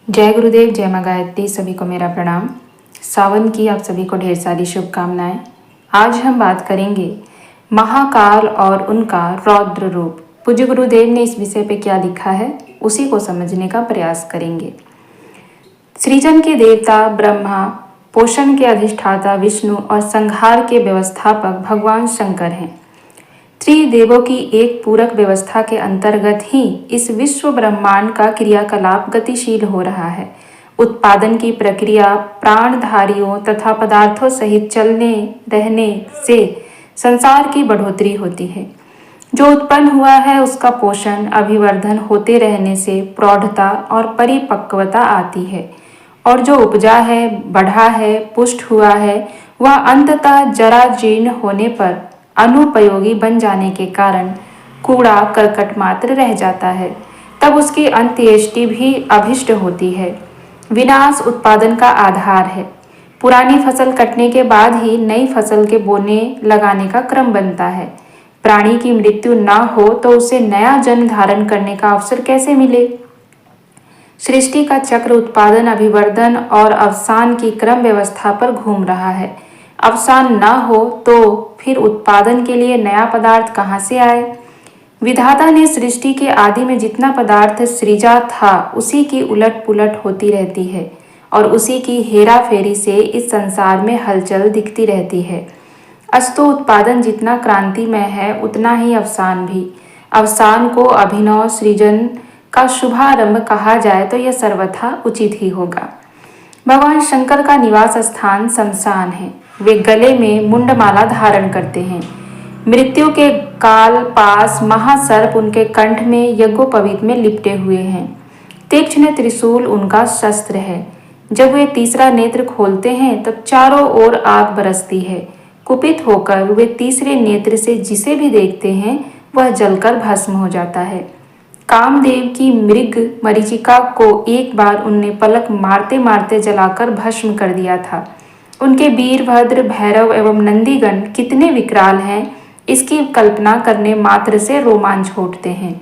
जय गुरुदेव, जय माँ गायत्री। सभी को मेरा प्रणाम। सावन की आप सभी को ढेर सारी शुभकामनाएं। आज हम बात करेंगे महाकाल और उनका रौद्र रूप। पूज्य गुरुदेव ने इस विषय पे क्या लिखा है उसी को समझने का प्रयास करेंगे। सृजन के देवता ब्रह्मा, पोषण के अधिष्ठाता विष्णु और संहार के व्यवस्थापक भगवान शंकर हैं। त्रिदेवों की एक पूरक व्यवस्था के अंतर्गत ही इस विश्व ब्रह्मांड का क्रियाकलाप गतिशील हो रहा है। उत्पादन की प्रक्रिया प्राणधारियों तथा पदार्थों सहित चलने रहने से संसार की बढ़ोतरी होती है। जो उत्पन्न हुआ है उसका पोषण अभिवर्धन होते रहने से प्रौढ़ता और परिपक्वता आती है, और जो उपजा है, बढ़ा है, पुष्ट हुआ है, वह अंततः जरा जीर्ण होने पर अनुपयोगी बन जाने के कारण कूड़ा करकट मात्र रह जाता है। तब उसकी अंत्येष्टि भी अभिष्ट होती है। विनाश उत्पादन का आधार है। पुरानी फसल कटने के बाद ही नई फसल के बोने लगाने का क्रम बनता है। प्राणी की मृत्यु न हो तो उसे नया जन्म धारण करने का अवसर कैसे मिले? सृष्टि का चक्र उत्पादन, अभिवर्धन और अवसान की क्रम व्यवस्था पर घूम रहा है। अवसान न हो तो फिर उत्पादन के लिए नया पदार्थ कहाँ से आए? विधाता ने सृष्टि के आदि में जितना पदार्थ सृजा था उसी की उलट पुलट होती रहती है, और उसी की हेरा फेरी से इस संसार में हलचल दिखती रहती है। अस्तु उत्पादन जितना क्रांतिमय है उतना ही अवसान भी। अवसान को अभिनव सृजन का शुभारंभ कहा जाए तो यह सर्वथा उचित ही होगा। भगवान शंकर का निवास स्थान शमशान है। वे गले में मुंडमाला धारण करते हैं। मृत्यु के काल पास महासर्प उनके कंठ में यज्ञोपवीत में लिपटे हुए हैं। तीक्ष्ण त्रिशूल उनका शस्त्र है। जब वे तीसरा नेत्र खोलते हैं तब चारों ओर आग बरसती है। कुपित होकर वे तीसरे नेत्र से जिसे भी देखते हैं वह जलकर भस्म हो जाता है। कामदेव की मृग मरीचिका को एक बार उनने पलक मारते मारते जलाकर भस्म कर दिया था। उनके वीरभद्र, भैरव एवं नंदीगण कितने विकराल हैं, इसकी कल्पना करने मात्र से रोमांच उठते हैं।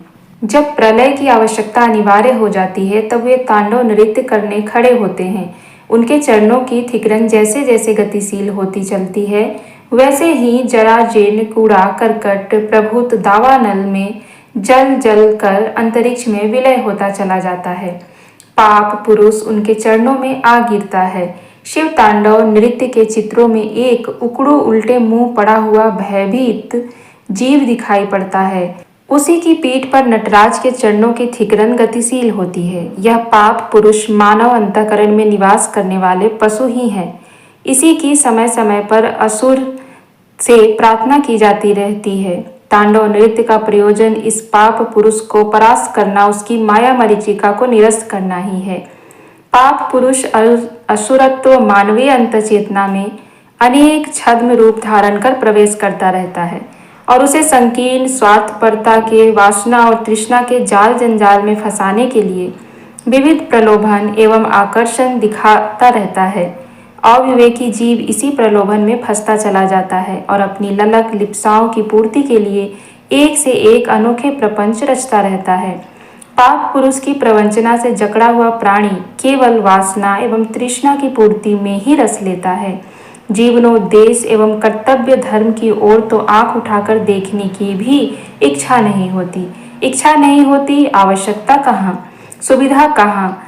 जब प्रलय की आवश्यकता अनिवार्य हो जाती है तब वे तांडव नृत्य करने खड़े होते हैं। उनके चरणों की थिकरन जैसे जैसे गतिशील होती चलती है वैसे ही जरा जीर्ण कूड़ा करकट प्रभुत दावानल में जल जल कर अंतरिक्ष में विलय होता चला जाता है। पाप पुरुष उनके चरणों में आ गिरता है। शिव तांडव नृत्य के चित्रों में एक उकड़ू उल्टे मुंह पड़ा हुआ भयभीत जीव दिखाई पड़ता है। उसी की पीठ पर नटराज के चरणों की थिकरन गतिशील होती है। यह पाप पुरुष मानव अंतःकरण में निवास करने वाले पशु ही हैं। इसी की समय समय पर असुर से प्रार्थना की जाती रहती है। तांडव नृत्य का प्रयोजन इस पाप पुरुष को परास्त करना, उसकी माया मरीचिका को निरस्त करना ही है। पाप पुरुष असुरत्व मानवीय अंतचेतना में अनेक छद्म रूप धारण कर प्रवेश करता रहता है और उसे संकीर्ण स्वार्थपरता के, वासना और तृष्णा के जाल जंजाल में फंसाने के लिए विविध प्रलोभन एवं आकर्षण दिखाता रहता है। अविवेकी जीव इसी प्रलोभन में फंसता चला जाता है और अपनी ललक लिप्साओं की पूर्ति के लिए एक से एक अनोखे प्रपंच रचता रहता है। पाप पुरुष की प्रवंचना से जकड़ा हुआ प्राणी केवल वासना एवं तृष्णा की पूर्ति में ही रस लेता है। जीवनोद्देश्य एवं कर्तव्य धर्म की ओर तो आंख उठाकर देखने की भी इच्छा नहीं होती। इच्छा नहीं होती, आवश्यकता कहाँ, सुविधा कहाँ।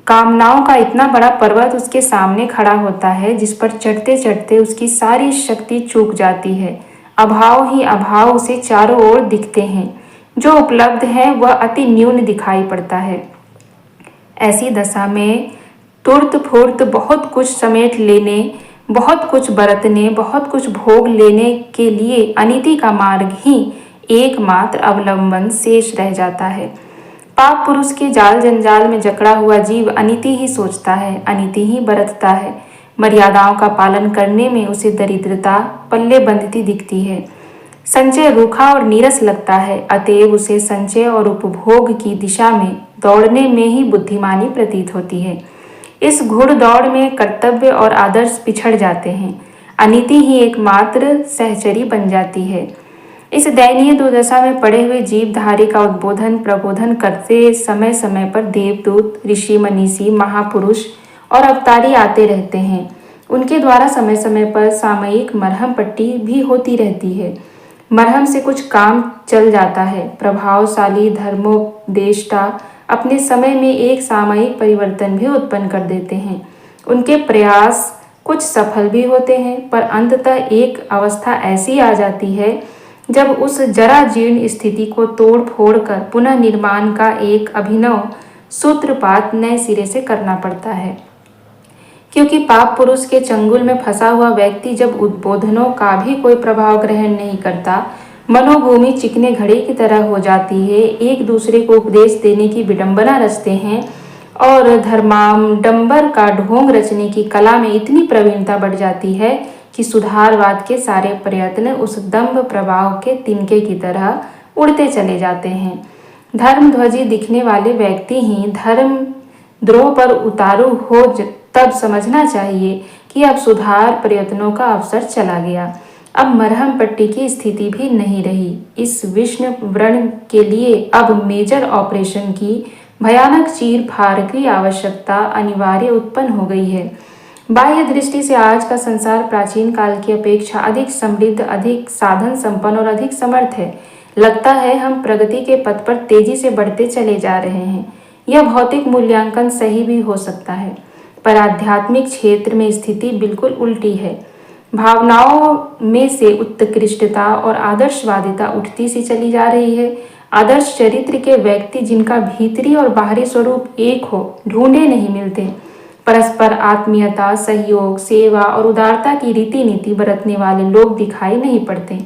कामनाओं का इतना बड़ा पर्वत उसके सामने खड़ा होता है जिस पर चढ़ते चढ़ते उसकी सारी शक्ति चूक जाती है। अभाव ही अभाव उसे चारों ओर दिखते हैं। जो उपलब्ध है वह अति न्यून दिखाई पड़ता है। ऐसी दशा में तुर्त फुर्त बहुत कुछ समेट लेने, बहुत कुछ बरतने, बहुत कुछ भोग लेने के लिए अनिति का मार्ग ही एकमात्र अवलंबन शेष रह जाता है। पाप पुरुष के जाल जंजाल में जकड़ा हुआ जीव अनिति ही सोचता है, अनिति ही बरतता है। मर्यादाओं का पालन करने में उसे दरिद्रता पल्ले बंधती दिखती है। संचय रूखा और नीरस लगता है, अतएव उसे संचय और उपभोग की दिशा में दौड़ने में ही बुद्धिमानी प्रतीत होती है। इस घुड़दौड़ में कर्तव्य और आदर्श पिछड़ जाते हैं। अनिति ही एकमात्र सहचरी बन जाती है। इस दयनीय दुर्दशा में पड़े हुए जीवधारी का उद्बोधन प्रबोधन करते समय समय पर देवदूत, ऋषि, मनीषी, महापुरुष और अवतारी आते रहते हैं। उनके द्वारा समय समय पर सामयिक मरहम पट्टी भी होती रहती है। मरहम से कुछ काम चल जाता है। प्रभावशाली धर्मोपदेष्टा अपने समय में एक सामयिक परिवर्तन भी उत्पन्न कर देते हैं। उनके प्रयास कुछ सफल भी होते हैं, पर अंततः एक अवस्था ऐसी आ जाती है जब उस जरा जीर्ण स्थिति को तोड़ फोड़ कर पुनः निर्माण का एक अभिनव सूत्रपात नए सिरे से करना पड़ता है। क्योंकि पाप पुरुष के चंगुल में फंसा हुआ व्यक्ति जब उद्बोधनों का भी कोई प्रभाव ग्रहण नहीं करता, मनोभूमि चिकने घड़े की तरह हो जाती है, एक दूसरे को उपदेश देने की विडंबना रचते हैं और धर्माडंबर का ढोंग रचने की कला में इतनी प्रवीणता बढ़ जाती है कि सुधारवाद के सारे प्रयत्न उस दंभ प्रवाह के तिनके की तरह उड़ते चले जाते हैं। धर्मध्वजी दिखने वाले व्यक्ति ही धर्म द्रोह पर उतारू हो तब समझना चाहिए कि अब सुधार प्रयत्नों का अवसर चला गया। अब मरहम पट्टी की स्थिति भी नहीं रही। इस विष्णु व्रण के लिए अब मेजर ऑपरेशन की भयानक चीर फाड़ की आवश्यकता अनिवार्य उत्पन्न हो गई है। बाह्य दृष्टि से आज का संसार प्राचीन काल की अपेक्षा अधिक समृद्ध, अधिक साधन संपन्न और अधिक समर्थ है। लगता है हम प्रगति के पथ पर तेजी से बढ़ते चले जा रहे हैं। यह भौतिक मूल्यांकन सही भी हो सकता है, पर आध्यात्मिक क्षेत्र में स्थिति बिल्कुल उल्टी है। भावनाओं में से उत्कृष्टता और आदर्शवादिता उठती सी चली जा रही है। आदर्श चरित्र के व्यक्ति जिनका भीतरी और बाहरी स्वरूप एक हो, ढूंढे नहीं मिलते। परस्पर आत्मीयता, सहयोग, सेवा और उदारता की रीति नीति बरतने वाले लोग दिखाई नहीं पड़ते।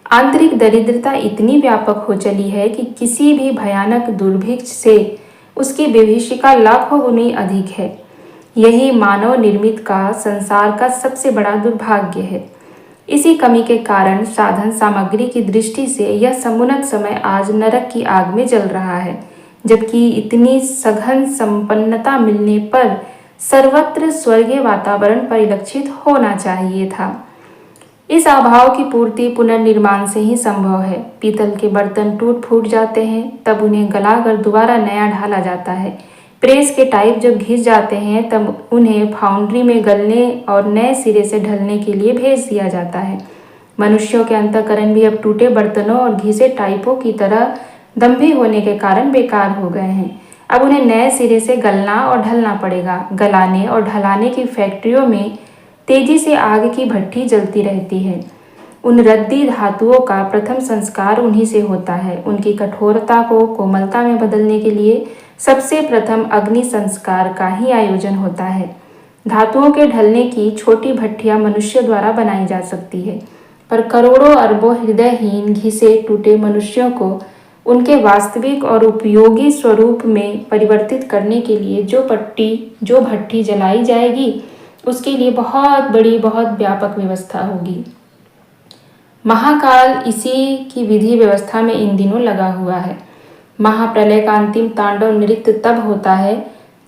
आंतरिक दरिद्रता इतनी व्यापक हो चली है कि किसी भी भयानक दुर्भिक्ष से उसकी विभीषिका लाखों गुनी अधिक है। यही मानव निर्मित का संसार का सबसे बड़ा दुर्भाग्य है। इसी कमी के कारण साधन सामग्री की दृष्टि से यह समुन्नत समय आज नरक की आग में जल रहा है, जबकि इतनी सघन संपन्नता मिलने पर सर्वत्र स्वर्गीय वातावरण परिलक्षित होना चाहिए था। इस अभाव की पूर्ति पुनर्निर्माण से ही संभव है। पीतल के बर्तन टूट फूट जाते हैं, तब उन्हें गलाकर दोबारा नया ढाला जाता है। प्रेस के टाइप जब घिस जाते हैं, तब उन्हें फाउंड्री में गलने और नए सिरे से ढलने के लिए भेज दिया जाता है। मनुष्यों के अंतःकरण भी अब टूटे बर्तनों और घिसे टाइपों की तरह दम्भी होने के कारण बेकार हो गए हैं। अब उन्हें नए सिरे से गलना और ढलना पड़ेगा। गलाने और ढलाने की फैक्ट्रियों में तेजी से आग की भट्ठी जलती रहती है। उन रद्दी धातुओं का प्रथम संस्कार उन्हीं से होता है। उनकी कठोरता को कोमलता में बदलने के लिए सबसे प्रथम अग्नि संस्कार का ही आयोजन होता है। धातुओं के ढलने की छोटी भट्टियां मनुष्य द्वारा बनाई जा सकती है, पर करोड़ों अरबों हृदयहीन घिसे टूटे मनुष्यों को उनके वास्तविक और उपयोगी स्वरूप में परिवर्तित करने के लिए जो भट्टी जलाई जाएगी, उसके लिए बहुत बड़ी, बहुत व्यापक व्यवस्था होगी। महाकाल इसी की विधि व्यवस्था में इन दिनों लगा हुआ है। महाप्रलय का अंतिम तांडव नृत्य तब होता है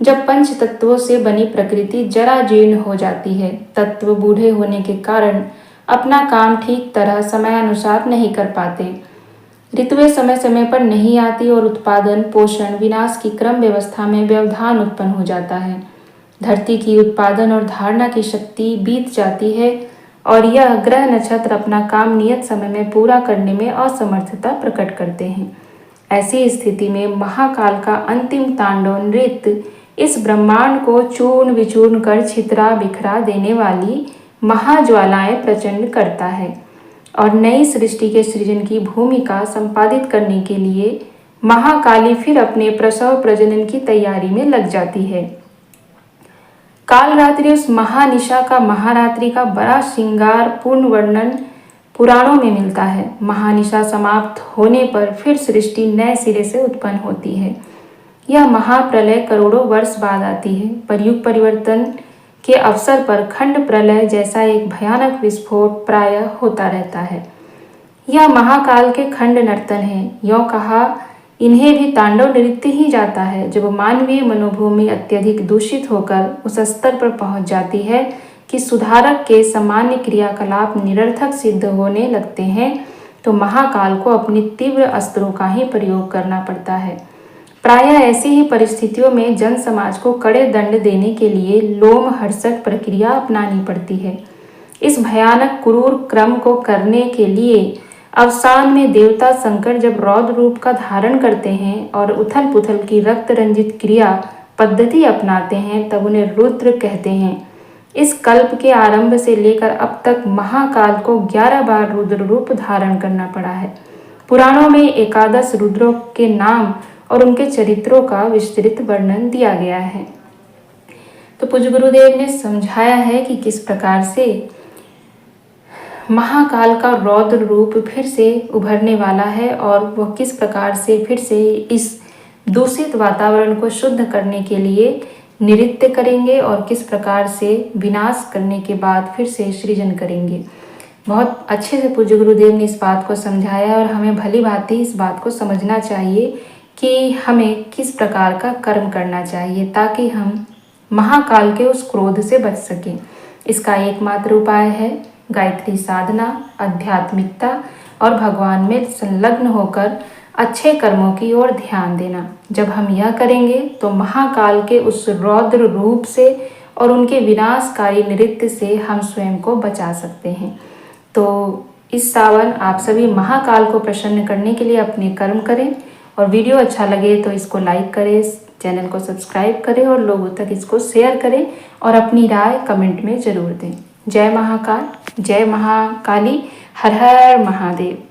जब पंच तत्वों से बनी प्रकृति जरा जीर्ण हो जाती है। तत्व बूढ़े होने के कारण अपना काम ठीक तरह समयानुसार नहीं कर पाते। ऋतुएं समय समय पर नहीं आती और उत्पादन, पोषण, विनाश की क्रम व्यवस्था में व्यवधान उत्पन्न हो जाता है। धरती की उत्पादन और धारणा की शक्ति बीत जाती है और यह ग्रह नक्षत्र अपना काम नियत समय में पूरा करने में असमर्थता प्रकट करते हैं। ऐसी स्थिति में महाकाल का अंतिम तांडव नृत्य इस ब्रह्मांड को चूर्ण विचूर्ण कर छितरा बिखरा देने वाली महाज्वालाएं प्रचंड करता है और नई सृष्टि के सृजन की भूमिका संपादित करने के लिए महाकाली फिर अपने प्रसव प्रजनन की तैयारी में लग जाती है। कालरात्रि उस महानिशा का, महारात्रि का बड़ा श्रृंगार पूर्ण वर्णन पुराणों में मिलता है। महानिशा समाप्त होने पर फिर सृष्टि नए सिरे से उत्पन्न होती है। यह महाप्रलय करोड़ों वर्ष बाद आती है, पर युग परिवर्तन के अवसर पर खंड प्रलय जैसा एक भयानक विस्फोट प्रायः होता रहता है। यह महाकाल के खंड नर्तन है। यों कहा, इन्हें भी तांडव नृत्य ही जाता है। जब मानवीय मनोभूमि अत्यधिक दूषित होकर उस स्तर पर पहुंच जाती है कि सुधारक के सामान्य क्रियाकलाप निरर्थक सिद्ध होने लगते हैं तो महाकाल को अपनी तीव्र अस्त्रों का ही प्रयोग करना पड़ता है। प्रायः ऐसी ही परिस्थितियों में जन समाज को कड़े दंड देने के लिए लोमहर्षक प्रक्रिया अपनानी पड़ती है। इस भयानक क्रूर क्रम को करने के लिए अवसान में देवता शंकर जब रौद्र रूप का धारण करते हैं और उथल पुथल की रक्त रंजित क्रिया पद्धति अपनाते हैं तब उन्हें रुद्र कहते हैं। इस कल्प के आरंभ से लेकर अब तक महाकाल को 11 बार रुद्र रूप धारण करना पड़ा है। पुराणों में एकादश रुद्रों के नाम और उनके चरित्रों का विस्तृत वर्णन दिया गया है। तो पूज्य गुरुदेव ने समझाया है कि किस प्रकार से महाकाल का रौद्र रूप फिर से उभरने वाला है और वह किस प्रकार से फिर से इस दूषित वातावरण को शुद्ध करने के लिए नृत्य करेंगे और किस प्रकार से विनाश करने के बाद फिर से सृजन करेंगे। बहुत अच्छे से पूज्य गुरुदेव ने इस बात को समझाया और हमें भली भांति इस बात को समझना चाहिए कि हमें किस प्रकार का कर्म करना चाहिए ताकि हम महाकाल के उस क्रोध से बच सकें। इसका एकमात्र उपाय है गायत्री साधना, आध्यात्मिकता और भगवान में संलग्न होकर अच्छे कर्मों की ओर ध्यान देना। जब हम यह करेंगे तो महाकाल के उस रौद्र रूप से और उनके विनाशकारी नृत्य से हम स्वयं को बचा सकते हैं। तो इस सावन आप सभी महाकाल को प्रसन्न करने के लिए अपने कर्म करें और वीडियो अच्छा लगे तो इसको लाइक करें, चैनल को सब्सक्राइब करें और लोगों तक इसको शेयर करें और अपनी राय कमेंट में ज़रूर दें। जय महाकाल, जय महाकाली, हर हर महादेव।